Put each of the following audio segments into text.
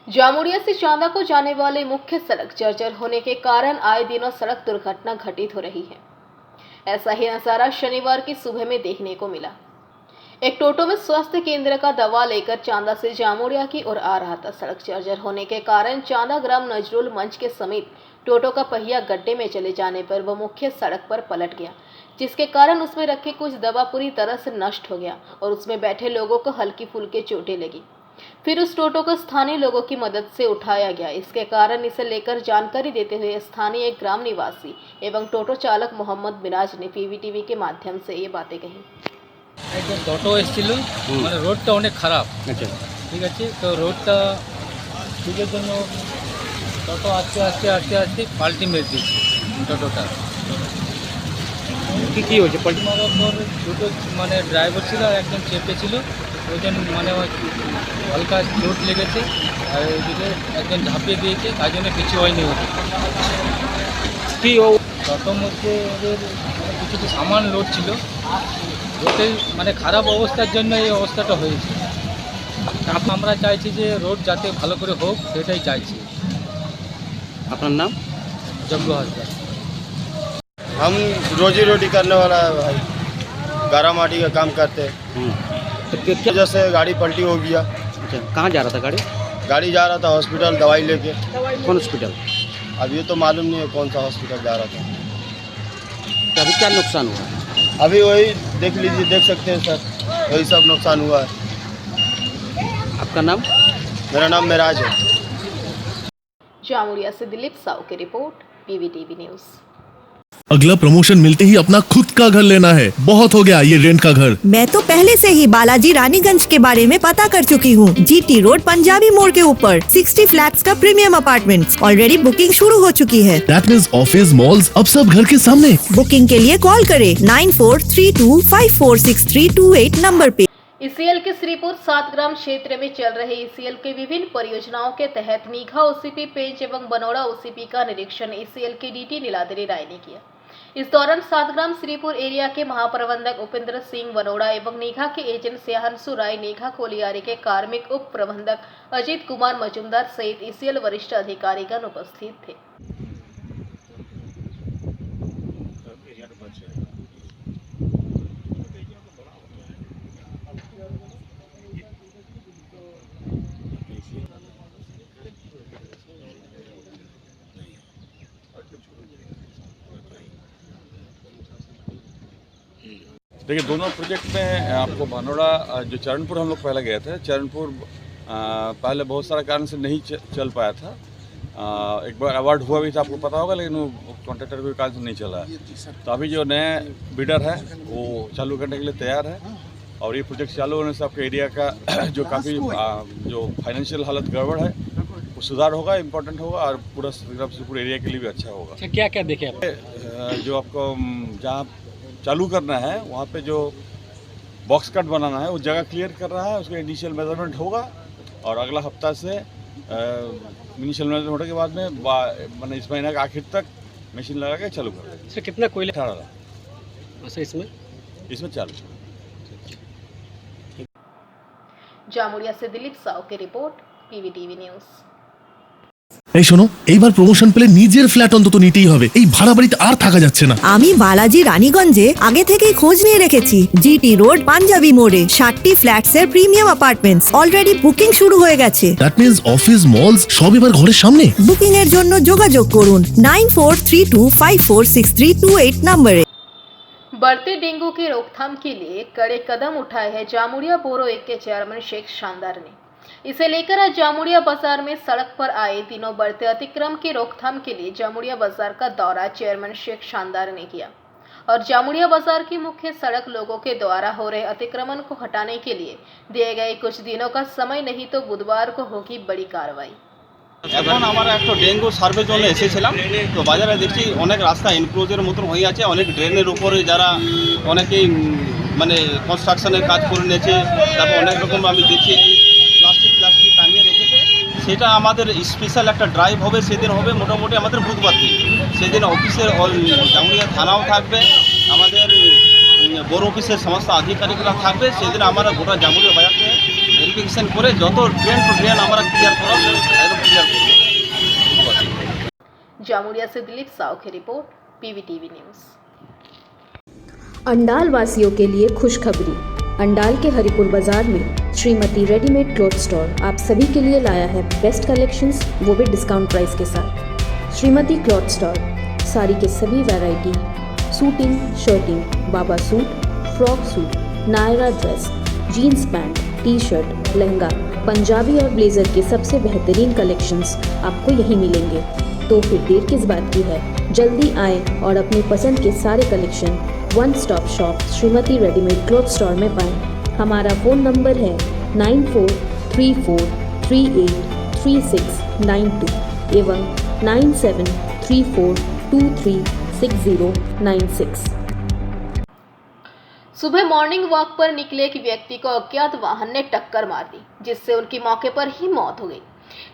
जामुड़िया से चांदा को जाने वाले मुख्य सड़क जर्जर होने के कारण आए दिनों सड़क दुर्घटना घटित हो रही है। ऐसा ही नजारा शनिवार की सुबह में देखने को मिला। एक टोटो में स्वास्थ्य केंद्र का दवा लेकर चांदा से जामुड़िया की ओर आ रहा था। सड़क जर्जर होने के कारण चांदा ग्राम नजरुल मंच के समीप टोटो का पहिया गड्ढे में चले जाने पर वह मुख्य सड़क पर पलट गया, जिसके कारण उसमें रखे कुछ दवा पूरी तरह से नष्ट हो गया और उसमें बैठे लोगों को हल्की फुल्की चोटें लगी। फिर उस टोटो को स्थानीय लोगों की मदद से उठाया गया। इसके कारण इसे लेकर जानकारी देते हुए स्थानीय एक ग्राम निवासी एवं टोटो चालक मोहम्मद मिराज ने पीवीटीवी के माध्यम से ये बातें कही। একদম টোটো এসেছিল, মানে রোডটা অনেক খারাপ। আচ্ছা, ঠিক আছে। তো রোডটা ঠিকের জন্য টোটো আস্তে আস্তে আস্তে আস্তে পাল্টি মেরে দিচ্ছে টোটোটা। কী হয়েছে? পাল্টি মারার পর দুটো মানে ড্রাইভার ছিল আর একজন চেপে ছিল, ওইজন মানে হালকা চোট লেগেছে আর ওইদিকে একজন ঝাঁপিয়ে দিয়েছে, তাই জন্য কিছু হয়নি। ওদের কী টোটোর মধ্যে ওদের কিছু সামান লোড ছিল, রোডের মানে খারাপ অবস্থার জন্য এই অবস্থাটা হয়েছে। আমরা চাইছি যে রোড যাতে ভালো করে হোক, সেটাই চাইছি। আপনার নাম? যজ্ঞ হাসদার। हम रोजी रोटी करने वाला है भाई, गारा माटी का काम करते हैं। तो क्या वजह से गाड़ी पलटी हो गया। अच्छा, कहाँ जा रहा था गाड़ी? गाड़ी जा रहा था हॉस्पिटल दवाई लेके। कौन हॉस्पिटल? अब ये तो मालूम नहीं है कौन सा हॉस्पिटल जा रहा था। तो अभी क्या नुकसान हुआ? अभी वही देख लीजिए, देख सकते हैं सर, वही सब नुकसान हुआ है। आपका नाम? मेरा नाम मिराज है। जामुड़िया से दिलीप साव की रिपोर्ट, पीवीटीवी न्यूज। अगला प्रमोशन मिलते ही अपना खुद का घर लेना है। बहुत हो गया ये रेंट का घर। मैं तो पहले से ही बालाजी रानीगंज के बारे में पता कर चुकी हूँ। जीटी रोड पंजाबी मोड़ के ऊपर 60 फ्लैट्स का प्रीमियम अपार्टमेंट्स ऑलरेडी बुकिंग शुरू हो चुकी है। दैट मींस ऑफिस मॉल्स अब सब घर के सामने। बुकिंग के लिए कॉल करे 9432546328 नंबर पे। ईसीएल के श्रीपुर 7 ग्राम क्षेत्र में चल रहे ईसीएल के विभिन्न परियोजनाओं के तहत नीघा ओसीपी पेंच एवं बनोड़ा ओसीपी का निरीक्षण ईसीएल के डीटी नीलाद्री राय ने किया। इस दौरान 7 ग्राम श्रीपुर एरिया के महाप्रबंधक उपेंद्र सिंह बनोड़ा एवं नीघा के एजेंट स्याहंशु राय, नीघा कोलियारी के कार्मिक उप प्रबंधक अजीत कुमार मजुमदार सहित ईसीएल वरिष्ठ अधिकारीगण उपस्थित थे। देखिए, दोनों प्रोजेक्ट में आपको भानोड़ा जो चरणपुर हम लोग पहले गए थे, चरणपुर पहले बहुत सारा कारण से नहीं चल पाया था। एक बार अवार्ड हुआ भी था, आपको पता होगा, लेकिन वो कॉन्ट्रैक्टर के कारण से नहीं चला है। तो अभी जो नए बिडर है वो चालू करने के लिए तैयार है और ये प्रोजेक्ट चालू होने से आपके एरिया का जो काफ़ी जो फाइनेंशियल हालत गड़बड़ है वो सुधार होगा, इम्पोर्टेंट होगा और पूरा श्रीपुर एरिया के लिए भी अच्छा होगा। क्या क्या देखे आप? जो आपको जहाँ चालू करना है वहाँ पे जो बॉक्स कट बनाना है वो जगह क्लियर कर रहा है, उसका इनिशियल मेजरमेंट होगा और अगला हफ्ता से इनिशियल मेजरमेंट होने के बाद में मैंने इस महीने के आखिर तक मशीन लगा के चालू कर देंगे। कितना कोयला? 18 लाख। अच्छा, इसमें चालू। जामुड़िया से दिलीप साव की रिपोर्ट, पीवीटीवी न्यूज। এই শোনো, এইবার প্রমোশন পেলে নিজের ফ্ল্যাট অন্তত নিতেই হবে। এই ভাড়া বাড়িতে আর থাকা যাচ্ছে না। আমি বালাজি রানীগঞ্জে আগে থেকেই খোঁজ নিয়ে রেখেছি। জিটি রোড পাঞ্জাবি মোড়ে 60 ফ্ল্যাটস এর প্রিমিয়াম অ্যাপার্টমেন্টস অলরেডি বুকিং শুরু হয়ে গেছে। দ্যাট মিন্স অফিস মলস সব এবার ঘরের সামনে। বুকিং এর জন্য যোগাযোগ করুন 9432546328 नंबरे। बढ़ते डेंगू की रोकथाम के लिए कड़े कदम उठाए हैं जामुड़िया बोरो 1 के चेयरमैन शेख शानदार ने। इसे लेकर आज जामुड़िया बाजार में सड़क पर आए दिनों बढ़ते अतिक्रमण की रोकथाम के लिए जामुड़िया बाजार का दौरा चेयरमैन शेख शानदार ने किया और जामुड़िया बाजार की मुख्य सड़क लोगों के द्वारा हो रहे अतिक्रमण को हटाने के लिए दिए गए कुछ दिनों का समय, नहीं तो बुधवार को होगी बड़ी कार्रवाई। এখন আমরা একটা ডেঙ্গু সার্ভের জন্য এসেছিলাম। তো বাজারে দেখছি অনেক রাস্তা এনক্লোজের মতন হয়ে আছে, অনেক ড্রেনের উপরে যারা অনেকেই মানে কনস্ট্রাকশনের কাজ করে নিয়েছে, তারপর অনেক রকম আমি দেখছি এই প্লাস্টিক টাঙিয়ে রেখেছে। সেটা আমাদের স্পেশাল একটা ড্রাইভ হবে, সেদিন হবে মোটামুটি আমাদের বুধবার দিন। সেদিন অফিসের জামুড়িয়া থানাও থাকবে, আমাদের বড় অফিসের সমস্ত আধিকারিকরা থাকবে। সেদিন আমরা গোটা জামুড়িয়া বাজারকে ভেরিফিকেশন করে যত ড্রেন টু ড্রেন আমরা ক্লিয়ার করা একদম ক্লিয়ার করব। जामुरिया से दिलीप साव की रिपोर्ट, पीवीटीवी न्यूज़। अंडाल वासियों के लिए खुशखबरी। अंडाल के हरिपुर बाजार में श्रीमती रेडीमेड क्लॉथ स्टोर आप सभी के लिए लाया है बेस्ट कलेक्शंस, वो भी डिस्काउंट प्राइस के साथ। श्रीमती क्लॉथ स्टोर साड़ी के सभी वैरायटी, सूटिंग, शर्टिंग, बाबा suit, frock suit, Naira dress, jeans pant, T shirt, lehenga, Punjabi और ब्लेजर के सबसे बेहतरीन कलेक्शंस आपको यहीं मिलेंगे। तो फिर देर किस बात की है, जल्दी आएं और अपनी पसंद के सारे collection one stop shop Shrimati readymade cloth store में पाएं। हमारा फ़ोन नंबर है 9434383692 एवं 9734236096। सुबह मॉर्निंग वॉक पर निकले एक व्यक्ति को अज्ञात वाहन ने टक्कर मार दी, जिससे उनकी मौके पर ही मौत हो गई।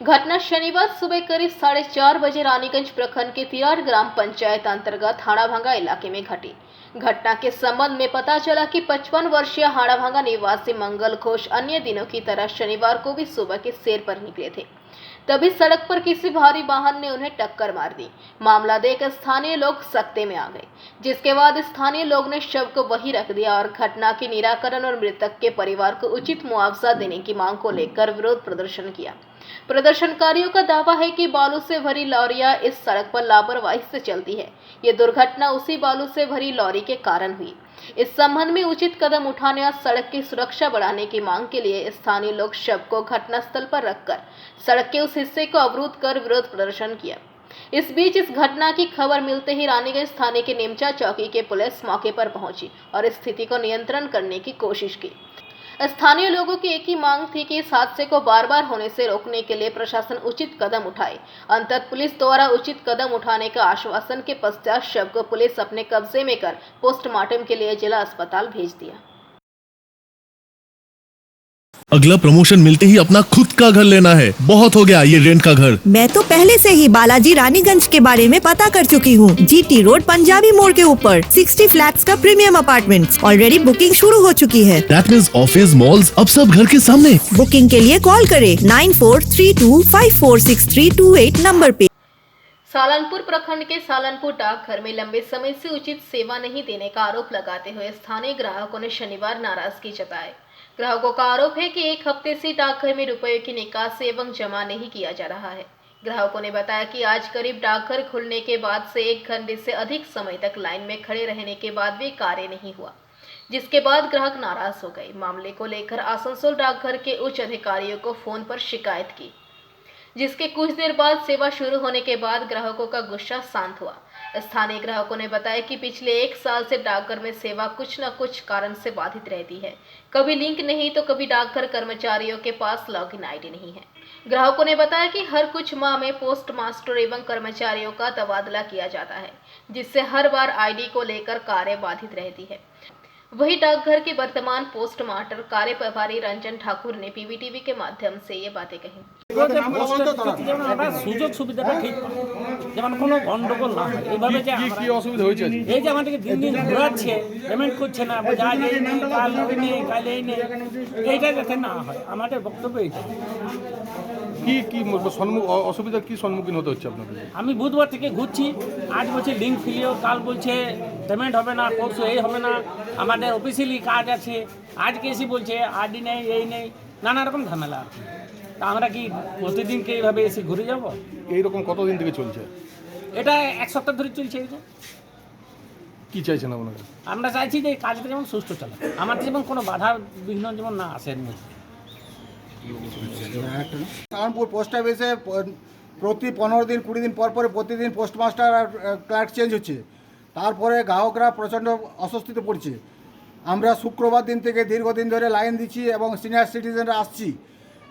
घटना शनिवार सुबह करीब 4:30 बजे रानीगंज प्रखंड के तिराड़ ग्राम पंचायत अंतर्गत हाड़ाभांगा इलाके में घटी। घटना के संबंध में पता चला कि 55 वर्षीय हाड़ाभांगा निवासी मंगल घोष अन्य दिनों की तरह शनिवार को भी सुबह के सैर पर निकले थे। तभी सड़क पर किसी भारी वाहन ने उन्हें टक्कर मार दी। मामला देख स्थानीय लोग सकते में आ गए, जिसके बाद स्थानीय लोग ने शव को वहीं रख दिया और घटना के निराकरण और मृतक के परिवार को उचित मुआवजा देने की मांग को लेकर विरोध प्रदर्शन किया। प्रदर्शनकारियों का दावा है कि बालू से भरी लॉरियां इस सड़क पर लापरवाही से चलती है। ये दुर्घटना उसी बालू से भरी लॉरी के कारण हुई। इस संबंध में उचित कदम उठाने और सड़क की सुरक्षा बढ़ाने की मांग के लिए स्थानीय लोग शव को घटनास्थल पर रखकर सड़क के उस हिस्से को अवरुद्ध कर विरोध प्रदर्शन किया। इस बीच इस घटना की खबर मिलते ही रानीगंज थाने के नेमचा चौकी के पुलिस मौके पर पहुंची और स्थिति को नियंत्रण करने की कोशिश की। स्थानीय लोगों की एक ही मांग थी कि इस हादसे को बार बार होने से रोकने के लिए प्रशासन उचित कदम उठाए। अंततः पुलिस द्वारा उचित कदम उठाने का आश्वासन के पश्चात शव को पुलिस अपने कब्जे में कर पोस्टमार्टम के लिए जिला अस्पताल भेज दिया। अगला प्रमोशन मिलते ही अपना खुद का घर लेना है, बहुत हो गया ये रेंट का घर। मैं तो पहले से ही बालाजी रानीगंज के बारे में पता कर चुकी हूँ। जीटी रोड पंजाबी मोड़ के ऊपर 60 फ्लैट्स का प्रीमियम अपार्टमेंट्स ऑलरेडी बुकिंग शुरू हो चुकी है। दैट मींस ऑफिस, मॉल्स, अब सब घर के सामने। बुकिंग के लिए कॉल करें 9432546328 नंबर पे। सालनपुर प्रखंड के सालनपुर डाकघर में लंबे समय से उचित सेवा नहीं देने का आरोप लगाते हुए स्थानीय ग्राहकों ने शनिवार नाराजगी जताई। ग्राहकों का आरोप है कि एक हफ्ते से डाकघर में रुपयों की निकासी एवं जमा नहीं किया जा रहा है। ग्राहकों ने बताया कि आज करीब डाकघर खुलने के बाद से 1 घंटे से अधिक समय तक लाइन में खड़े रहने के बाद भी कार्य नहीं हुआ, जिसके बाद ग्राहक नाराज हो गए। मामले को लेकर आसनसोल डाकघर के उच्च अधिकारियों को फोन पर शिकायत की, जिसके कुछ देर बाद सेवा शुरू होने के बाद ग्राहकों का गुस्सा शांत हुआ। स्थानीय ग्राहकों ने बताया कि पिछले 1 साल से डाकघर में सेवा कुछ न कुछ कारण से बाधित रहती है। कभी लिंक नहीं तो कभी डाकघर कर्मचारियों के पास लॉगिन आईडी नहीं है। ग्राहकों ने बताया कि हर कुछ माह में पोस्ट मास्टर एवं कर्मचारियों का तबादला किया जाता है, जिससे हर बार आईडी को लेकर कार्य बाधित रहती है। वही डाकघर के वर्तमान पोस्ट मास्टर कार्य प्रभारी रंजन ठाकुर ने पीवीटीवी के माध्यम से ये बातें कही। সুযোগ সুবিধাটা ঠিক যেমন কোনো গন্ডগোল না হয় এইভাবে যে কি অসুবিধা হয়েছে এই যে আমাদেরকে দিন দিন ঘোরাচ্ছে পেমেন্ট করছে না যা নেই কাল নেই কাল এই নেই এইটা যাতে না হয় আমাদের বক্তব্য এইটা কি কি অসুবিধা কি সম্মুখীন হতে হচ্ছে আপনাদের? আমি বুধবার থেকে ঘুরছি, আজ বলছে লিঙ্ক ফিলিও, কাল বলছে পেমেন্ট হবে না, পরশু এই হবে না, আমাদের অফিসিয়ালি কাজ আছে, আজকে এসে বলছে আরডি নেই এই নেই, নানা রকম ঝামেলা। তা আমরা কি প্রতিদিন কি এইভাবে এসে ঘুরে যাব? এইরকম কতদিন থেকে চলছে? এটা 1 সপ্তাহ ধরে চলছে। কি চাইছেন আপনারা? আমরা চাইছি যে কাজটা যেমন সুষ্ঠু চলে, আমাদের যেমন কোনো বাধা বিঘ্ন যেমন না আসে। সালনপুর পোস্ট অফিসে প্রতি 15 দিন 20 দিন পর পরে প্রতিদিন পোস্টমাস্টার আর ক্লার্ক চেঞ্জ হচ্ছে, তারপরে গ্রাহকরা প্রচণ্ড অস্বস্তিতে পড়ছে। আমরা শুক্রবার দিন থেকে দীর্ঘদিন ধরে লাইন দিচ্ছি এবং সিনিয়র সিটিজেনরা আসছি,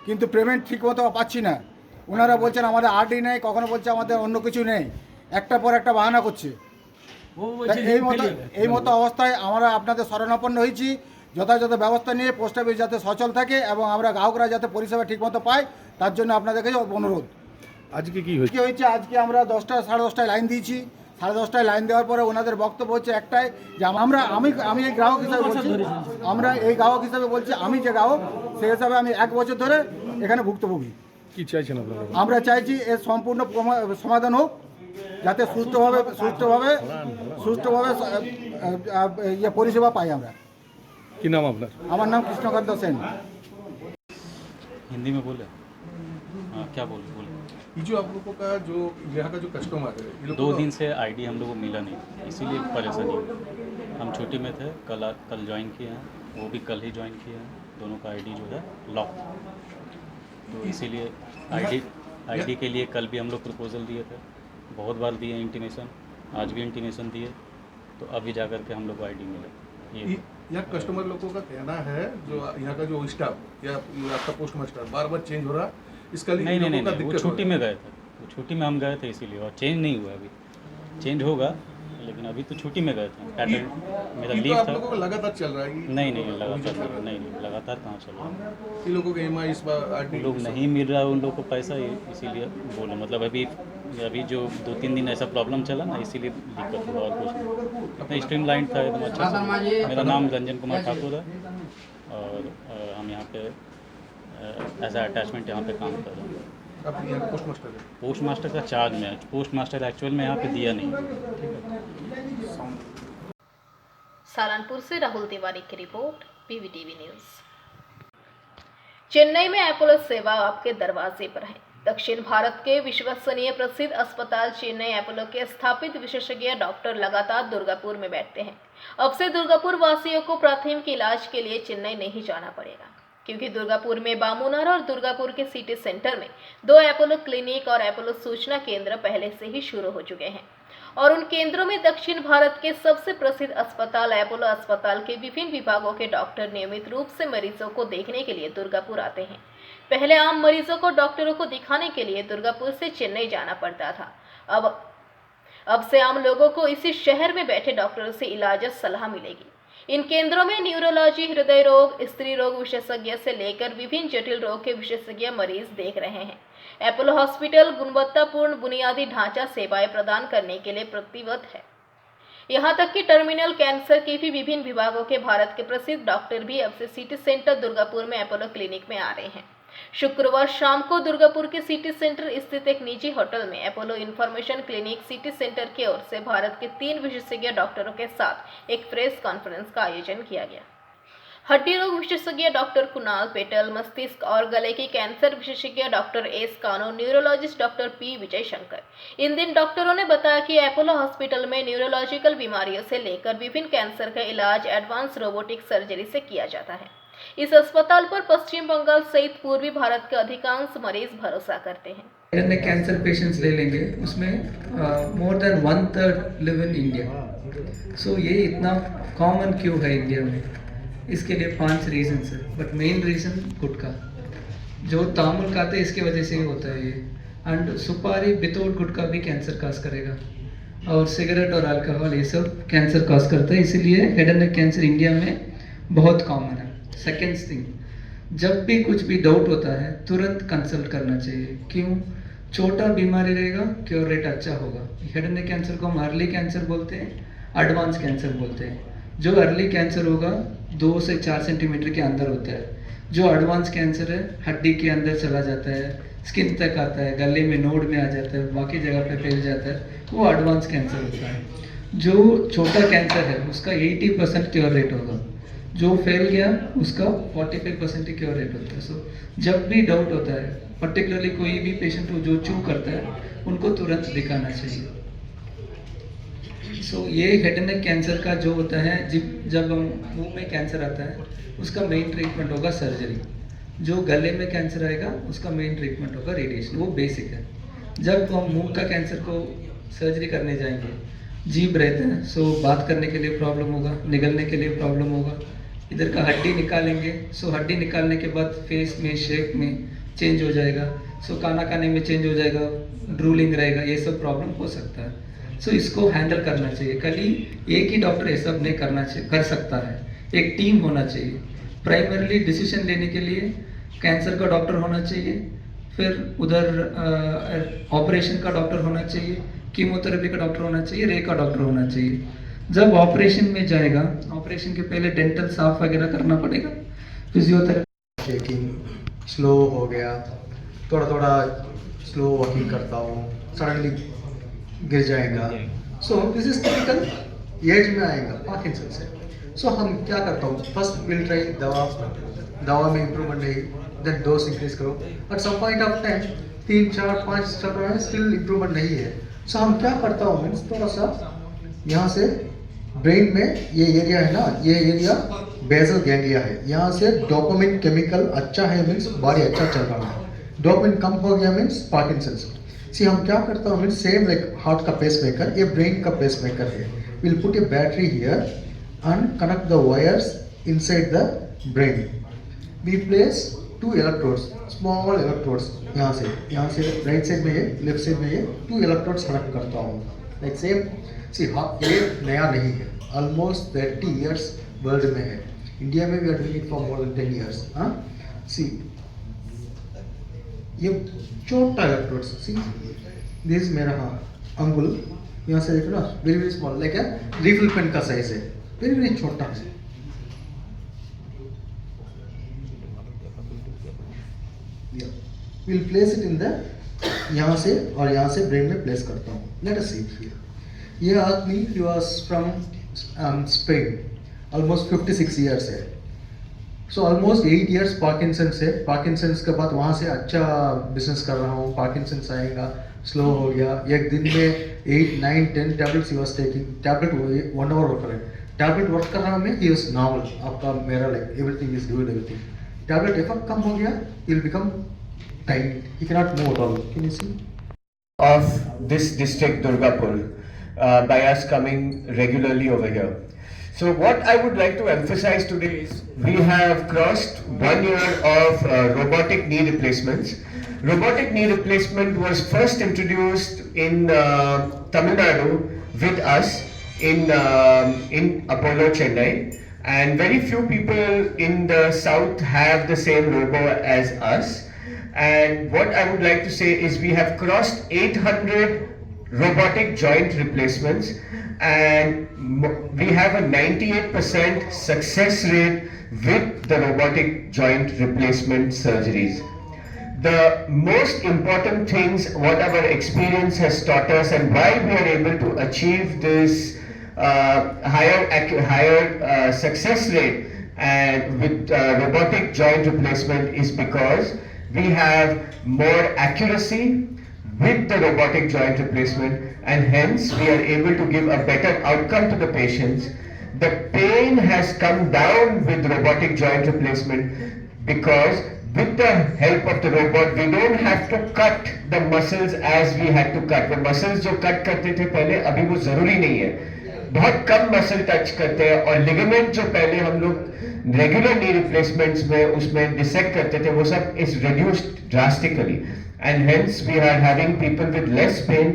কিন্তু পেমেন্ট ঠিকমতো পাচ্ছি না। ওনারা বলছেন আমাদের আরডি নেই, কখনো বলছে আমাদের অন্য কিছু নেই, একটার পর একটা বাহানা করছে। এই মতো অবস্থায় আমরা আপনাদের শরণাপন্ন হয়েছি, যথাযথ ব্যবস্থা নিয়ে পোস্ট অফিস যাতে সচল থাকে এবং আমরা গ্রাহকরা যাতে পরিষেবা ঠিকমতো পাই, তার জন্য আপনাদের কাছে অনুরোধ। আজকে কি হয়েছে? আজকে আমরা 10টা সাড়ে 10টায় লাইন দিয়েছি, 10:30টায় লাইন দেওয়ার পরে ওনাদের বক্তব্য হচ্ছে একটাই যে আমি এই গ্রাহক হিসাবে বলছি, আমি যে গ্রাহক সেই হিসাবে আমি 1 বছর ধরে এখানে ভুক্তভোগী। কি চাইছেন আপনারা? আমরা চাইছি এর সম্পূর্ণ সমাধান হোক, যাতে সুষ্ঠুভাবে পরিষেবা পাই আমরা। কি নাম আপনার? আমার নাম কৃষ্ণকান্ত সেন। हिंदी में बोले? हाँ, क्या बोले? ये जो आप लोगों का जो यहाँ का जो कस्टमर है, ये 2 दिन से आईडी हम लोग को मिला नहीं, इसीलिए परेशानी है। हम छुट्टी में थे, कल ज्वाइन किए हैं, वो भी कल ही ज्वाइन किए हैं। दोनों का आईडी जो है लॉक, तो इसीलिए आईडी के लिए कल भी हम लोग प्रपोजल दिए थे, बहुत बार दिए इंटीमेशन, आज भी इंटीमेशन दिए, तो अभी जा कर के हम लोग को आईडी मिला। यहाँ कस्टमर लोगों का कहना है जो यहाँ का जो स्टाफ या आपका पोस्ट मास्टर बार बार चेंज हो रहा, इसका लिए नहीं, वो छुट्टी में गए थे, छुट्टी में हम गए थे इसीलिए, और चेंज नहीं हुआ। अभी चेंज होगा, लेकिन अभी तो छुट्टी में गए थे। पैटर्न मेरा लीव था। लोगों का लगातार चल रहा है? नहीं, लगातार कहाँ चल रहा है? इन लोगों के EMI इस बार लोग नहीं मिल रहा है उन लोगों को पैसा, इसीलिए बोला। मतलब अभी जो 2-3 दिन ऐसा प्रॉब्लम चला ना, इसीलिए दिक्कत हुआ, और कुछ नहीं। स्ट्रीमलाइन था एकदम अच्छा से। मेरा नाम रंजन कुमार ठाकुर है, और हम यहाँ पे एज अ अटैचमेंट यहाँ पे काम कर रहे हैं। आप यहाँ पोस्ट मास्टर है? पोस्ट मास्टर का चार्ज में है, पोस्ट मास्टर एक्चुअल में यहाँ पे दिया नहीं। सालानपुर से राहुल तिवारी की रिपोर्ट, PVTV न्यूज। चेन्नई में अपोलो सेवा आपके दरवाजे पर है। दक्षिण भारत के विश्वसनीय प्रसिद्ध अस्पताल चेन्नई अपोलो के स्थापित विशेषज्ञ डॉक्टर लगातार दुर्गापुर में बैठते हैं। अब से दुर्गापुर वासियों को प्राथमिक इलाज के लिए चेन्नई नहीं जाना पड़ेगा, क्योंकि दुर्गापुर में बामुनार और दुर्गापुर के सिटी सेंटर में 2 अपोलो क्लिनिक और अपोलो सूचना केंद्र पहले से ही शुरू हो चुके हैं, और उन केंद्रों में दक्षिण भारत के सबसे प्रसिद्ध अस्पताल अपोलो अस्पताल के विभिन्न विभागों के डॉक्टर नियमित रूप से मरीजों को देखने के लिए दुर्गापुर आते हैं। पहले आम मरीजों को डॉक्टरों को दिखाने के लिए दुर्गापुर से चेन्नई जाना पड़ता था। अब से आम लोगों को इसी शहर में बैठे डॉक्टरों से इलाज सलाह मिलेगी। इन केंद्रों में न्यूरोलॉजी, हृदय रोग, स्त्री रोग विशेषज्ञ से लेकर विभिन्न जटिल रोग के विशेषज्ञ मरीज देख रहे हैं। अपोलो हॉस्पिटल गुणवत्तापूर्ण बुनियादी ढांचा सेवाएं प्रदान करने के लिए प्रतिबद्ध है। यहाँ तक कि टर्मिनल कैंसर के भी विभिन्न विभागों के भारत के प्रसिद्ध डॉक्टर भी अब से सिटी सेंटर दुर्गापुर में अपोलो क्लिनिक में आ रहे हैं। शुक्रवार शाम को दुर्गापुर के सिटी सेंटर स्थित एक निजी होटल में Apollo information clinic city centre की ओर से भारत के 3 विशेषज्ञ डॉक्टरों के साथ एक प्रेस कॉन्फ्रेंस का आयोजन किया गया। हड्डी रोग विशेषज्ञ डॉक्टर कुणाल पेटल, मस्तिष्क और गले के कैंसर विशेषज्ञ डॉक्टर एस कानो, neurologist doctor P Vijay Shankar. इन दिन डॉक्टरों ने बताया कि अपोलो हॉस्पिटल में न्यूरोलॉजिकल बीमारियों से लेकर विभिन्न कैंसर का इलाज एडवांस रोबोटिक सर्जरी से किया जाता है। इस अस्पताल पर पश्चिम बंगाल सहित पूर्वी भारत के अधिकांश मरीज भरोसा करते हैं। कैंसर पेशेंट्स ले लेंगे, उसमें more than 1/3 live in India. So ये इतना कॉमन क्यों है इंडिया में? इसके लिए 5 रीजन है, बट मेन रीजन गुटखा, जो तामुल खाते हैं इसकी वजह से ही होता है ये। एंड सुपारी विदाउट गुटखा भी कैंसर काज करेगा, और सिगरेट और अल्कोहल ये सब कैंसर काज करता है, इसीलिए head and neck cancer India में बहुत कॉमन है। सेकेंड थिंग, जब भी कुछ भी डाउट होता है तुरंत कंसल्ट करना चाहिए। क्यों? छोटा बीमारी रहेगा, क्योर रेट अच्छा होगा। हेड एंड नेक कैंसर को हम अर्ली कैंसर बोलते हैं, एडवांस कैंसर बोलते हैं। जो अर्ली कैंसर होगा 2 से 4 सेंटीमीटर के अंदर होता है। जो एडवांस कैंसर है हड्डी के अंदर चला जाता है, स्किन तक आता है, गले में नोड में आ जाता है, बाकी जगह पे फैल जाता है, वो एडवांस कैंसर होता है। जो छोटा कैंसर है उसका 80% क्योर रेट होगा, जो फैल गया उसका 45% ही क्योर रेट होता है। सो जब भी डाउट होता है, पर्टिकुलरली कोई भी पेशेंट जो चू करता है, उनको तुरंत दिखाना चाहिए। सो ये हेड एंड नेक कैंसर का जो होता है, जब हम मुंह में कैंसर आता है उसका मेन ट्रीटमेंट होगा सर्जरी। जो गले में कैंसर आएगा उसका मेन ट्रीटमेंट होगा रेडिएशन, वो बेसिक है। जब हम मुंह का कैंसर को सर्जरी करने जाएंगे, जीभ रहते हैं, सो बात करने के लिए प्रॉब्लम होगा, निगलने के लिए प्रॉब्लम होगा। इधर का हड्डी निकालेंगे, सो हड्डी निकालने के बाद फेस में, शेप में चेंज हो जाएगा, सो खाना खाने में चेंज हो जाएगा, ड्रूलिंग रहेगा, ये सब प्रॉब्लम हो सकता है। सो इसको हैंडल करना चाहिए। कभी एक ही डॉक्टर ये सब नहीं कर सकता है, एक टीम होना चाहिए। प्राइमरली डिसीजन लेने के लिए कैंसर का डॉक्टर होना चाहिए, फिर उधर ऑपरेशन का डॉक्टर होना चाहिए, कीमोथेरेपी का डॉक्टर होना चाहिए, रे का डॉक्टर होना चाहिए। जब ऑपरेशन में जाएगा, ऑपरेशन के पहले डेंटल साफ वगैरह करना पड़ेगा, फिजियोथेरेपी। चेकिंग स्लो हो गया, थोड़ा थोड़ा स्लो वॉकिंग करता हूँ, सडनली गिर जाएगा। So this is typical age में आएगा पार्किंसन से। सो हम क्या करता हूँ, फर्स्ट विल ट्राई दवा में इम्प्रूवमेंट नहीं, देन डोज इंक्रीज करो। At some point of time 3, 4, 5 step में स्टिल इम्प्रूवमेंट नहीं है। सो हम क्या करता हूँ मीन्स थोड़ा सा यहाँ से ब्रेन में ये एरिया है ना, ये एरिया बेसल गैंग्लिया है, यहाँ से डोपामिन केमिकल अच्छा है मीन्स बॉडी अच्छा चल रहा है। डोपामिन कम हो गया मीन्स पार्किंसंस। सी हम क्या करता हूँ मीन्स सेम लाइक हार्ट का पेस मेकर, ये ब्रेन का पेस मेकर है। Will put a battery here and connect the wires inside the brain. We place 2 electrodes, small electrodes, यहाँ से राइट साइड में ये, लेफ्ट साइड में ये 2 इलेक्ट्रोड्स कनेक्ट करता हूँ लाइक सेम। सी हाँ, ये नया नहीं है, ऑलमोस्ट 30 ईयर्स वर्ल्ड में है। इंडिया में we are doing it for more than 10 years. हाँ, सी ये छोटा इलेक्ट्रोड्स, सी दिस मेरा हाँ अंगुल, यहाँ से देखो ना, very very small, like refill pen का साइज है, वेरी वेरी छोटा है। Will place it in the, यहाँ से और यहाँ से ब्रेन में प्लेस करता हूँ। लेट अस सी हियर, ये आदमी he was from Spain, almost 56 years है। सो ऑलमोस्ट 8 ईयर्स पार्किंसंस है। पार्किंसंस के बाद वहाँ से अच्छा बिजनेस कर रहा हूँ। पार्किंसंस आएगा, स्लो हो गया, एक दिन में 8, 9, 10 टैबलेट्स ही was taking. Tablet 1 hour work करें, टैबलेट वर्क कर रहा में ही इज नॉर्मल, आपका मेरा like everything is doing everything. Tablet effect कम हो गया, he will become time, he can not move at all. Can you see of this district Durgapur by us coming regularly over here. So what I would like to emphasize today is we have crossed 1 year of robotic knee replacements. Robotic knee replacement was first introduced in Tamil Nadu with us in Apollo Chennai, and very few people in the south have the same robo as us. And what I would like to say is we have crossed 800 robotic joint replacements, and we have a 98% success rate with the robotic joint replacement surgeries. The most important things what our experience has taught us and why we are able to achieve this higher success rate and with robotic joint replacement is because we have more accuracy with the robotic joint replacement, and hence we are able to give a better outcome to the patients. The pain has come down with robotic joint replacement because with the help of the robot we don't have to cut the muscles as we had to cut. The muscles जो cut करते थे पहले, अभी वो जरूरी नहीं है, बहुत कम मसल टच करते हैं। और लिगामेंट जो पहले हम लोग रेगुलर नी रिप्लेसमेंट्स में उसमें डिसेक्ट करते थे, वो सब is reduced drastically, and hence we are having people with less pain,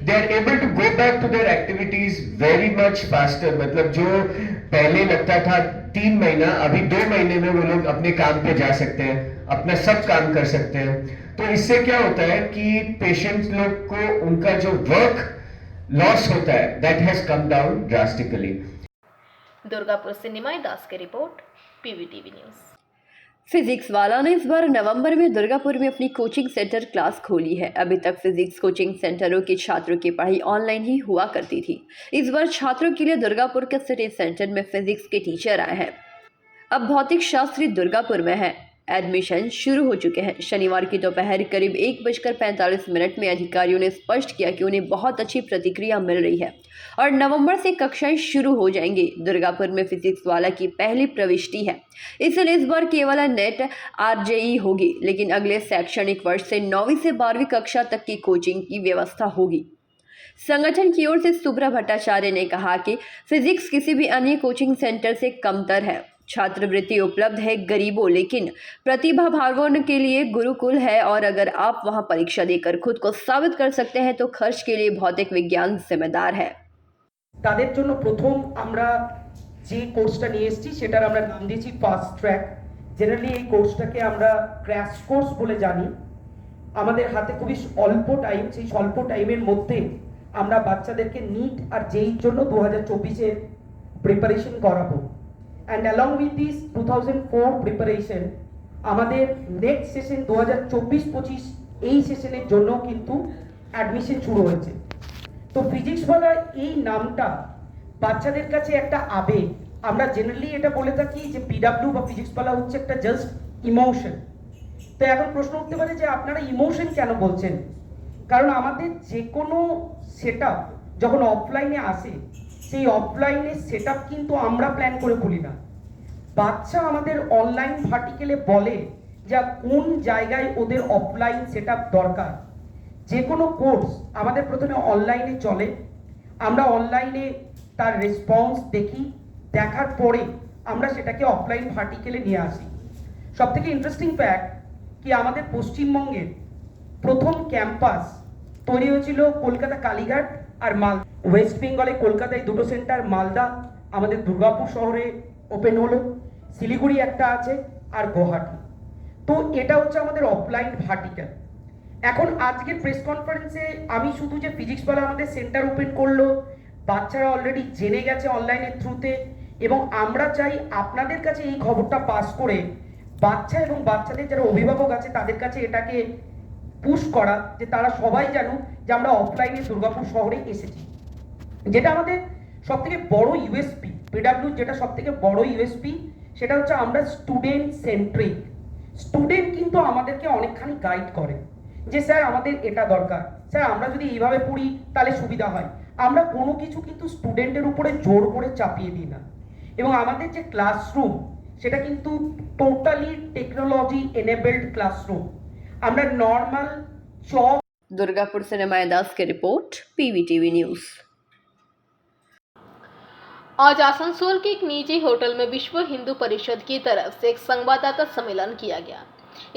they are able to go back to their activities very much faster. मतलब जो पहले लगता था 3 महीना, अभी 2 महीने में वो लोग अपने काम पे जा सकते हैं, अपना सब काम कर सकते हैं। तो इससे क्या होता है कि पेशेंट्स लोग को उनका जो वर्क लॉस होता है that has come down drastically. Durgapur से निमाई दास की रिपोर्ट, पीवीटीवी न्यूज़। फिजिक्स वाला ने इस बार नवंबर में दुर्गापुर में अपनी कोचिंग सेंटर क्लास खोली है। अभी तक फिजिक्स कोचिंग सेंटरों के छात्रों की पढ़ाई ऑनलाइन ही हुआ करती थी। इस बार छात्रों के लिए दुर्गापुर के सिटी सेंटर में फिजिक्स के टीचर आए हैं। अब भौतिक शास्त्री दुर्गापुर में है। एडमिशन शुरू हो चुके हैं। शनिवार की दोपहर करीब 1:45 में अधिकारियों ने स्पष्ट किया कि उन्हें बहुत अच्छी प्रतिक्रिया मिल रही है और नवंबर से कक्षाएं शुरू हो जाएंगी। दुर्गापुर में फिजिक्स वाला की पहली प्रविष्टि है, इसलिए इस बार केवल नेट आरजेई होगी, लेकिन अगले शैक्षणिक वर्ष से 9वीं से 12वीं कक्षा तक की कोचिंग की व्यवस्था होगी। संगठन की ओर से सुब्रा भट्टाचार्य ने कहा कि फिजिक्स किसी भी अन्य कोचिंग सेंटर से कमतर है। छात्रवृत्ति उपलब्ध है गरीबों लेकिन प्रतिभा भावों के लिए गुरुकुल है, और अगर आप वहां परीक्षा देकर खुद को साबित कर सकते हैं तो खर्च के लिए भौतिक विज्ञान जिम्मेदार है। তাদের জন্য প্রথম আমরা যে কোর্সটা নিয়ে এসেছি সেটার আমরা নাম দিয়েছি ফাস্ট ট্র্যাক। জেনারেলি এই কোর্সটাকে আমরা ক্র্যাশ কোর্স বলে জানি। আমাদের হাতে খুবই অল্প টাইম, সেই স্বল্প টাইমের মধ্যে আমরা বাচ্চাদেরকে নিট আর জেইর জন্য 2024-এর প্রিপারেশন করাবো। And along with this 2004 preparation আমাদের নেক্সট সেশন 2024-25 এই সেশনের জন্য কিন্তু অ্যাডমিশন শুরু হয়েছে। তো ফিজিক্সওয়ালা এই নামটা বাচ্চাদের কাছে একটা আবেগ। আমরা জেনারেলি এটা বলে থাকি যে পিডাব্লিউ বা ফিজিক্সওয়ালা হচ্ছে একটা জাস্ট ইমোশন। তো এখন প্রশ্ন উঠতে পারে যে আপনারা ইমোশন কেন বলছেন? কারণ আমাদের যে কোনো সেট যখন অফলাইনে আসে, সেই অফলাইনের সেট কিন্তু আমরা প্ল্যান করে বলি না। বাচ্চা আমাদের অনলাইন ভার্টিকেলে বলে যা কোন জায়গায় ওদের অফলাইন সেট দরকার। যে কোনো কোর্স আমাদের প্রথমে অনলাইনে চলে, আমরা অনলাইনে তার রেসপন্স দেখি, দেখার পরে আমরা সেটাকে অফলাইন ভার্টিকেলে নিয়ে আসি। সবথেকে ইন্টারেস্টিং ফ্যাক্ট কি আমাদের পশ্চিমবঙ্গের প্রথম ক্যাম্পাস তৈরি হয়েছিল কলকাতা কালীঘাট আর মালদা। ওয়েস্ট বেঙ্গলে কলকাতায় দুটো সেন্টার, মালদা আমাদের দুর্গাপুর শহরে ওপেন হলো, শিলিগুড়ি একটা আছে আর গুয়াহাটি। তো এটা হচ্ছে আমাদের অফলাইন ভার্টিক্যাল। এখন আজকের প্রেস কনফারেন্সে আমি শুধু যে ফিজিক্সওয়ালা আমাদের সেন্টার ওপেন করলো, বাচ্চারা অলরেডি জেনে গেছে অনলাইনের থ্রুতে, এবং আমরা চাই আপনাদের কাছে এই খবরটা পাস করে বাচ্চা এবং বাচ্চাদের যারা অভিভাবক আছে তাদের কাছে এটাকে পুশ করা, যে তারা সবাই জানুক যে আমরা অফলাইনে দুর্গাপুর শহরে এসেছি। যেটা আমাদের সব থেকে বড় ইউএসপি, পিডাব্লিউ যেটা সব থেকে বড় ইউএসপি সেটা হচ্ছে আমরা স্টুডেন্ট সেন্ট্রিক। স্টুডেন্ট কিন্তু আমাদেরকে অনেকখানি গাইড করে যে স্যার আমাদের এটা দরকার, স্যার আমরা যদি এইভাবে পড়ি তাহলে সুবিধা হয়। আমরা কোনো কিছু কিন্তু স্টুডেন্টের উপরে জোর করে চাপিয়ে দিই না। এবং আমাদের যে ক্লাসরুম সেটা কিন্তু টোটালি টেকনোলজি এনেবल्ड क्लासरूम। আমরা নর্মাল চক। दुर्गापुर से नुमाया दास की रिपोर्ट, पीवीटीवी न्यूज़। आज आसनसोल के एक निजी होटल में विश्व हिंदू परिषद की तरफ से एक संवाददाता सम्मेलन किया गया।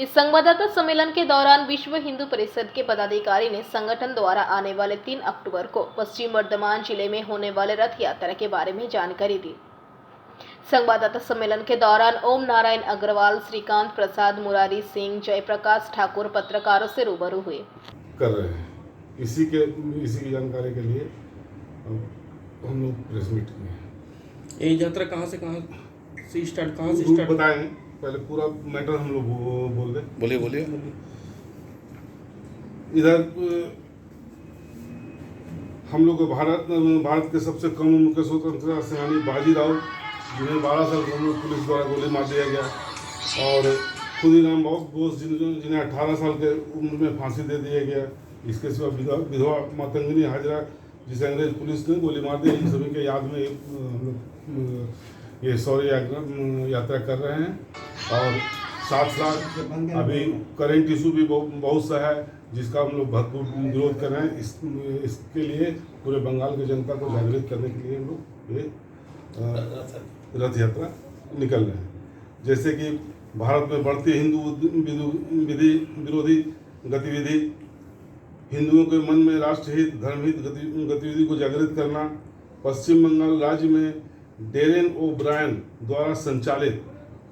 इस संवाददाता सम्मेलन के दौरान विश्व हिंदू परिषद के पदाधिकारी ने संगठन द्वारा आने वाले 3 अक्टूबर को पश्चिम वर्धमान जिले में होने वाले रथ यात्रा के बारे में जानकारी दी। संवाददाता सम्मेलन के दौरान ओम नारायण अग्रवाल, श्रीकांत प्रसाद, मुरारी सिंह, जयप्रकाश ठाकुर पत्रकारों से रूबरू हुए। कर रहे हैं इसी की जानकारी के लिए हम लोग प्रेस मीट किए। ये यात्रा कहाँ से स्टार्ट, कहाँ से स्टार्ट बताएं, पहले पूरा मैटर हम लोग बोल दें। बोलिए इधर हम लोग भारत के सबसे कम उम्र के स्वतंत्रता सेनानी बाजीराव, जिन्हें 12 साल की उम्र पुलिस द्वारा गोली मार दिया गया, और खुदीराम बोस जिन्हें 18 साल के उम्र में फांसी दे दिया गया। इसके सिवा विधवा मातंगिनी हाजरा, जिसे अंग्रेज पुलिस ने गोली मार दिया। इन सभी के याद में हम लोग ये शौर्य यात्रा कर रहे हैं। और साथ साथ अभी करेंट इशू भी बहुत सा है जिसका हम लोग भरपूर विरोध कर रहे हैं। इसके लिए पूरे बंगाल की जनता को जागृत करने के लिए हम लोग ये रथ यात्रा निकल रहे हैं। जैसे कि भारत में बढ़ती हिंदू विरोधी गतिविधि, हिंदुओं के मन में राष्ट्रहित धर्महित गतिविधि को जागृत करना, पश्चिम बंगाल राज्य में डेरेन ओ ब्रायन द्वारा संचालित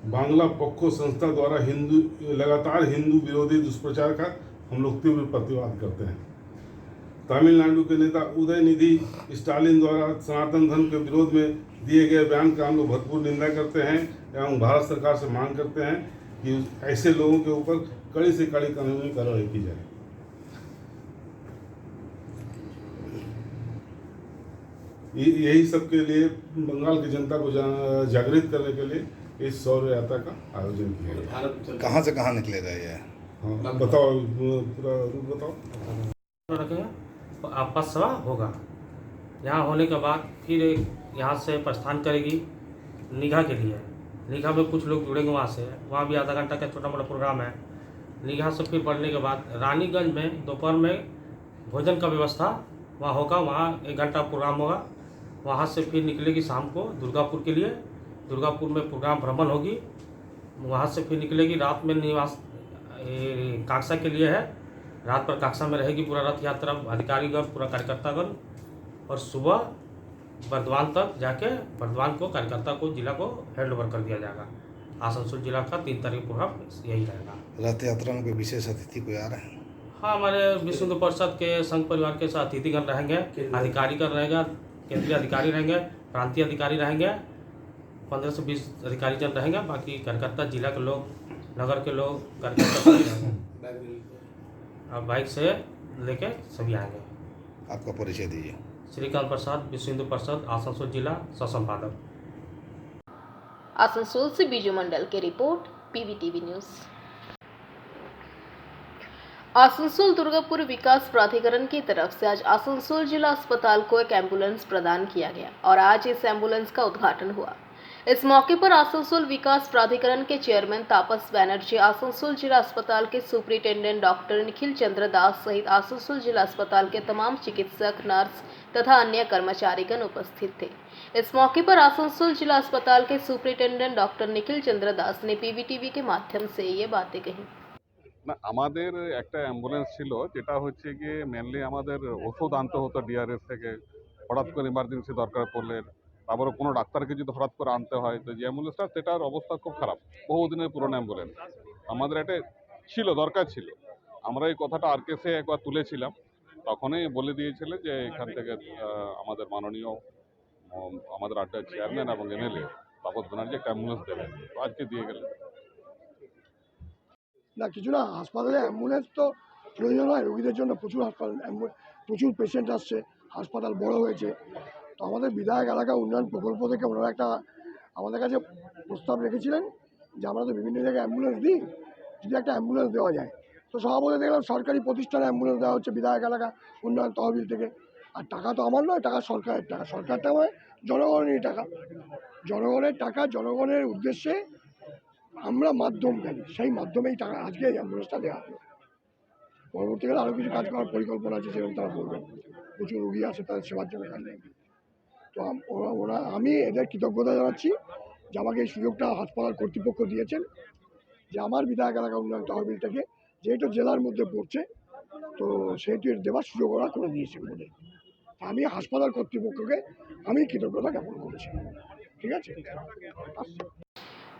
बांग्ला पोक्को संस्था द्वारा लगातार हिंदू विरोधी दुष्प्रचार का हम लोग तीव्र प्रतिवाद करते हैं। तमिलनाडु के नेता उदयनिधि स्टालिन द्वारा सनातन धर्म के विरोध में दिए गए बयान का हम लोग भरपूर निंदा करते हैं एवं भारत सरकार से मांग करते हैं कि ऐसे लोगों के ऊपर कड़ी से कड़ी कानूनी कार्रवाई की जाए। यही सब के लिए बंगाल की जनता को जागृत करने के लिए इस शौर्य यात्रा का आयोजन किया गया। कहाँ से कहाँ निकलेगा ये? हाँ बताओ, पूरा रूट बताओ। आपका सभा होगा, यहाँ होने के बाद फिर यहाँ से प्रस्थान करेगी निगाह के लिए। निगाह में कुछ लोग जुड़ेंगे वहाँ से, वहाँ भी आधा घंटा का छोटा मोटा प्रोग्राम है। निगाह से फिर बढ़ने के बाद रानीगंज में दोपहर में भोजन का व्यवस्था वहाँ होगा, वहाँ 1 घंटा प्रोग्राम होगा। वहाँ से फिर निकलेगी शाम को दुर्गापुर के लिए, दुर्गापुर में प्रोग्राम भ्रमण होगी। वहाँ से फिर निकलेगी रात में निवास काक्सा के लिए है, रात पर काक्सा में रहेगी पूरा रथ यात्रा, अधिकारीगण पूरा कार्यकर्तागण, और सुबह बर्दवान तक जाके बर्दवान को कार्यकर्ता को जिला को हैंड ओवर कर दिया जाएगा। आसनसोल जिला का 3 तारीख प्रोग्राम यही रहेगा। रथ यात्रा में कोई विशेष अतिथि कोई आ रहे हैं? हाँ, हमारे विश्व हिंदू परिषद के संघ परिवार के साथ अतिथिगण रहेंगे, अधिकारीगण रहेगा, केंद्रीय अधिकारी रहेंगे, प्रांतीय अधिकारी रहेंगे, 15 से 20 अधिकारी जन रहेंगे। बाकी कार्यकर्ता जिला के लोग, नगर के लोग, कार्यकर्ता सभी रहेंगे। अब बाइक से लेके सभी आएंगे। आपका परिचय दीजिए। श्रीकांत प्रसाद, विश्व हिंदू परिषद, आसनसोल जिला सह संपादक। आसनसोल से बीजू मंडल की रिपोर्ट, पीवीटीवी न्यूज। आसनसोल दुर्गापुर विकास प्राधिकरण की तरफ से आज आसनसोल जिला अस्पताल को एक एम्बुलेंस प्रदान किया गया और आज इस एम्बुलेंस का उद्घाटन हुआ। इस मौके पर आसनसोल विकास प्राधिकरण के चेयरमैन तापस बैनर्जी, आसनसोल जिला अस्पताल के सुपरिटेंडेंट डॉक्टर निखिल चंद्र दास सहित आसनसोल जिला अस्पताल के तमाम चिकित्सक, नर्स तथा अन्य कर्मचारीगण उपस्थित थे। इस मौके पर आसनसोल जिला अस्पताल के सुपरिटेंडेंट डॉक्टर निखिल चंद्र दास ने पीवीटीवी के माध्यम से ये बातें कही। না আমাদের একটা অ্যাম্বুলেন্স ছিল যেটা হচ্ছে গিয়ে মেনলি আমাদের ওষুধ আনতে হতো ডিআরএস থেকে, হঠাৎ করে ইমার্জেন্সি দরকার পড়লে, তারপরে কোনো ডাক্তারকে যদি হঠাৎ করে আনতে হয়, তো যে অ্যাম্বুলেন্সটা সেটার অবস্থা খুব খারাপ, বহুদিনের পুরনো অ্যাম্বুলেন্স। আমাদের এটা ছিল, দরকার ছিল। আমরা এই কথাটা আরকেএসে একবার তুলেছিলাম, তখনই বলে দিয়েছিল যে এখান থেকে আমাদের মাননীয় আমাদের আড্ডার চেয়ারম্যান এবং এমএলএ তাপস ব্যানার্জি একটা অ্যাম্বুলেন্স দেবেন, তো আজকে দিয়ে গেলেন। না কিছু না, হাসপাতালে অ্যাম্বুলেন্স তো প্রয়োজন হয় রোগীদের জন্য। প্রচুর পেশেন্ট আসছে, হাসপাতাল বড় হয়েছে। তো আমাদের বিধায়ক এলাকা উন্নয়ন প্রকল্প থেকে ওনারা একটা আমাদের কাছে প্রস্তাব রেখেছিলেন যে আমরা তো বিভিন্ন জায়গায় অ্যাম্বুলেন্স দিই, যদি একটা অ্যাম্বুলেন্স দেওয়া যায়। তো সভাপতি দেখলাম সরকারি প্রতিষ্ঠানে অ্যাম্বুলেন্স দেওয়া হচ্ছে বিধায়ক এলাকা উন্নয়ন তহবিল থেকে। আর টাকা তো আমার নয়, টাকা সরকারের টাকা। সরকারটা মানে জনগণেরই টাকা, জনগণের টাকা, জনগণের উদ্দেশ্যে আমরা মাধ্যমকারী, সেই মাধ্যমেই টাকা আজকে এই অ্যাম্বুলেন্সটা দেওয়া হলো। পরবর্তীকালে আরও কিছু কাজ করার পরিকল্পনা আছে, যেরকম তারা বলবেন। প্রচুর রুগী আছে, তাদের সেবার জন্য কাজ নেই। তো আমি এদের কৃতজ্ঞতা জানাচ্ছি যে আমাকে এই সুযোগটা হাসপাতাল কর্তৃপক্ষ দিয়েছেন, যে আমার বিধায়ক এলাকা উন্নয়ন তহবিলটাকে যেহেতু জেলার মধ্যে পড়ছে, তো সেহেতু এর দেওয়ার সুযোগ ওরা করে দিয়েছে বলে আমি হাসপাতাল কর্তৃপক্ষকে আমি কৃতজ্ঞতা জ্ঞাপন করছি। ঠিক আছে।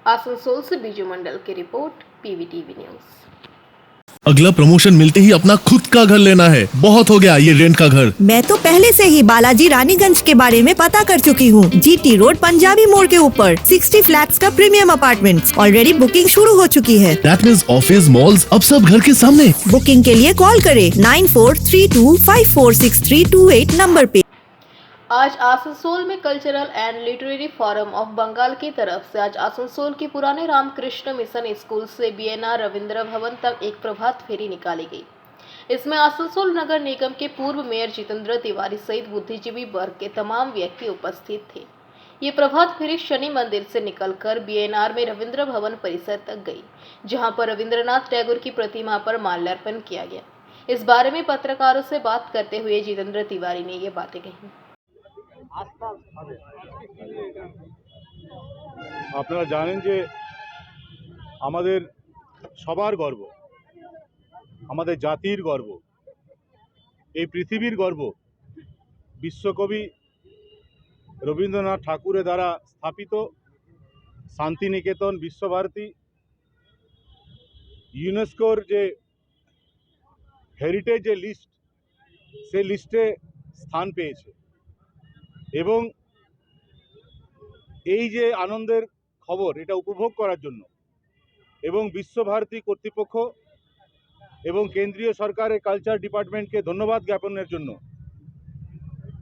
आसनसोल से बीजू मंडल की रिपोर्ट, पीवीटीवी न्यूज। अगला प्रमोशन मिलते ही अपना खुद का घर लेना है, बहुत हो गया ये रेंट का घर। मैं तो पहले से ही बालाजी रानीगंज के बारे में पता कर चुकी हूँ। जीटी रोड पंजाबी मोड़ के ऊपर 60 फ्लैट्स का प्रीमियम अपार्टमेंट्स ऑलरेडी बुकिंग शुरू हो चुकी है। दैट मींस ऑफिस, मॉल्स अब सब घर के सामने। बुकिंग के लिए कॉल करें 9432546328 नंबर पे। आज आसनसोल में cultural and literary forum of Bengal की तरफ से आज आसनसोल के पुराने रामकृष्ण मिशन स्कूल से बीएनआर रविंद्र भवन तक एक प्रभात फेरी निकाली गई। इसमें आसनसोल नगर निगम के पूर्व मेयर जितेंद्र तिवारी सहित बुद्धिजीवी वर्ग के तमाम व्यक्ति उपस्थित थे। ये प्रभात फेरी शनि मंदिर से निकलकर बीएनआर में रविंद्र भवन परिसर तक गई, जहां पर रविंद्रनाथ टैगोर की प्रतिमा पर माल्यार्पण किया गया। इस बारे में पत्रकारों से बात करते हुए जितेंद्र तिवारी ने ये बातें कही। আপনারা জানেন যে আমাদের সবার গর্ব, আমাদের জাতির গর্ব, এই পৃথিবীর গর্ব বিশ্বকবি রবীন্দ্রনাথ ঠাকুরের দ্বারা স্থাপিত শান্তিনিকেতন বিশ্বভারতী ইউনেস্কোর যে হেরিটেজ যে লিস্ট, সেই লিস্টে স্থান পেয়েছে। এবং এই যে আনন্দের খবর, এটা উপভোগ করার জন্য এবং বিশ্বভারতী কর্তৃপক্ষ এবং কেন্দ্রীয় সরকারের কালচার ডিপার্টমেন্টকে ধন্যবাদ জ্ঞাপনের জন্য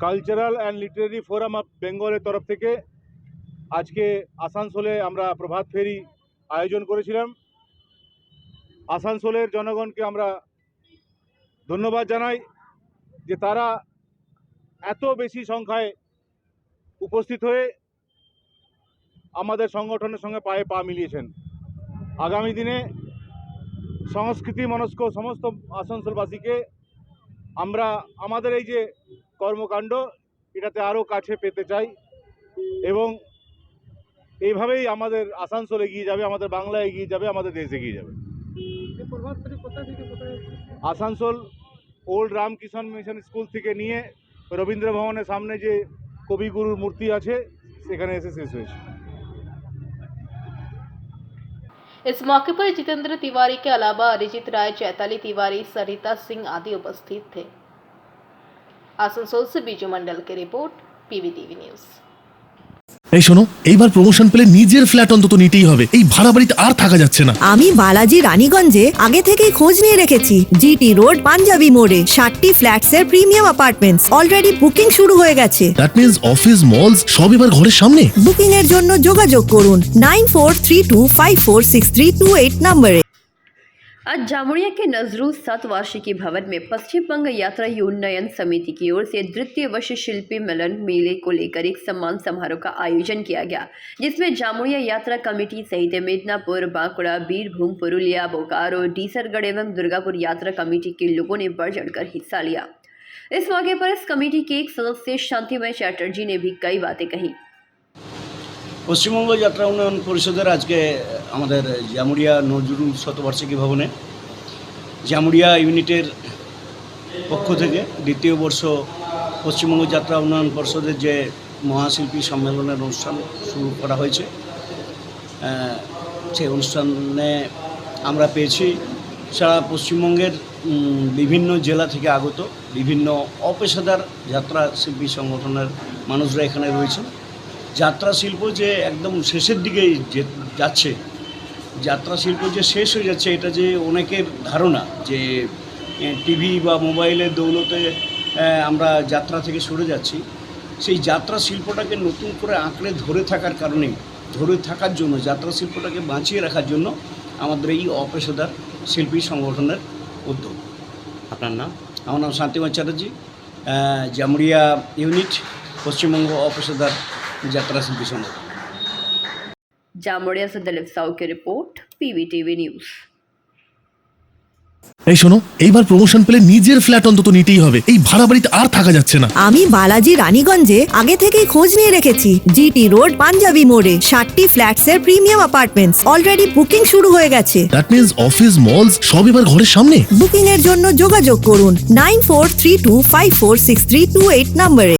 cultural and literary forum of বেঙ্গলের তরফ থেকে আজকে আসানসোলে আমরা প্রভাত ফেরি আয়োজন করেছিলাম। আসানসোলের জনগণকে আমরা ধন্যবাদ জানাই যে তারা এত বেশি সংখ্যায় উপস্থিত হয়ে আমাদের সংগঠনের সঙ্গে পায়ে পা মিলিয়েছেন। আগামী দিনে সংস্কৃতি মনস্ক সমস্ত আসানসোলবাসীকে আমরা আমাদের এই যে কর্মকাণ্ড এটাতে আরও কাছে পেতে চাই এবং এইভাবেই আমাদের আসানসোল এগিয়ে যাবে, আমাদের বাংলা এগিয়ে যাবে, আমাদের দেশ এগিয়ে যাবে। Asansol old Ramakrishna mission school থেকে নিয়ে রবীন্দ্র ভবনের সামনে যে কবিগুরুর মূর্তি আছে সেখানে এসে শেষ হয়েছে। इस मौके पर जितेंद्र तिवारी के अलावा अरिजीत राय, चैताली तिवारी, सरिता सिंह आदि उपस्थित थे। आसनसोल से बीजू मंडल की रिपोर्ट, पीवीटीवी न्यूज। এই শোনো, এইবার প্রমোশন পেলে নিজের ফ্ল্যাট অন্তত নিতেই হবে। এই ভাড়া বাড়িতে আর থাকা যাচ্ছে না। আমি বালাজি রানীগঞ্জে আগে থেকেই খোঁজ নিয়ে রেখেছি। জিটি রোড পাঞ্জাবি মোড়ে 60টি ফ্ল্যাটসের প্রিমিয়াম অ্যাপার্টমেন্টস অলরেডি বুকিং শুরু হয়ে গেছে। দ্যাট মিন্স অফিস, মলস সব এবার ঘরের সামনে। বুকিং এর জন্য যোগাযোগ করুন 9432546328 নম্বরে। आज जामुड़िया के नजरू 7 वार्षिकी भवन में पश्चिम बंग यात्रा उन्नयन समिति की ओर से द्वितीय वर्ष शिल्पी मिलन मेले को लेकर एक सम्मान समारोह का आयोजन किया गया, जिसमें जामुड़िया यात्रा कमेटी सहित मिदनापुर, बांकुड़ा, बीरभूम, पुरुलिया, बोकारो, डीसरगढ़ एवं दुर्गापुर यात्रा कमेटी के लोगों ने बढ़ चढ़कर हिस्सा लिया। इस मौके पर इस कमेटी के एक सदस्य शांतिमय चैटर्जी ने भी कई बातें कही। পশ্চিমবঙ্গ যাত্রা উন্নয়ন পরিষদের আজকে আমাদের জামুড়িয়া নজরুল শতবার্ষিকী ভবনে জামুড়িয়া ইউনিটের পক্ষ থেকে দ্বিতীয় বর্ষ পশ্চিমবঙ্গ যাত্রা উন্নয়ন পরিষদের যে মহাশিল্পী সম্মেলনের অনুষ্ঠান শুরু করা হয়েছে, সেই অনুষ্ঠানে আমরা পেয়েছি সারা পশ্চিমবঙ্গের বিভিন্ন জেলা থেকে আগত বিভিন্ন অপেশাদার যাত্রা শিল্পী সংগঠনের মানুষরা এখানে রয়েছেন। যাত্রা শিল্প যে একদম শেষের দিকে যাচ্ছে, যাত্রা শিল্প যে শেষ হয়ে যাচ্ছে, এটা যে অনেকের ধারণা যে টিভি বা মোবাইলের দৌলতে আমরা যাত্রা থেকে সরে যাচ্ছি, সেই যাত্রা শিল্পটাকে নতুন করে আঁকড়ে ধরে থাকার কারণে, ধরে থাকার জন্য, যাত্রা শিল্পটাকে বাঁচিয়ে রাখার জন্য আমাদের এই অপেশাদার শিল্পী সংগঠনের উদ্যোগ। আপনার নাম? আমার নাম শান্তিময় চ্যাটার্জি, জামুড়িয়া ইউনিট, পশ্চিমবঙ্গ অপেশাদার যাত্রা শিল্পী সংগঠন। जामुड़िया से दिलीप साहू की रिपोर्ट, पीवीटीवी न्यूज। এই শোনো, এইবার প্রমোশন পেলে নিজের ফ্ল্যাট অন্তত নিতেই হবে। এই ভাড়া বাড়িতে আর থাকা যাচ্ছে না। আমি বালাজি রানীগঞ্জে আগে থেকেই খোঁজ নিয়ে রেখেছি। জিটি রোড পাঞ্জাবি মোড়ে 60টি ফ্ল্যাটসের প্রিমিয়াম অ্যাপার্টমেন্টস অলরেডি বুকিং শুরু হয়ে গেছে। দ্যাট মিন্স অফিস, মলস সব এবার ঘরের সামনে। বুকিং এর জন্য যোগাযোগ করুন 9432546328 নম্বরে।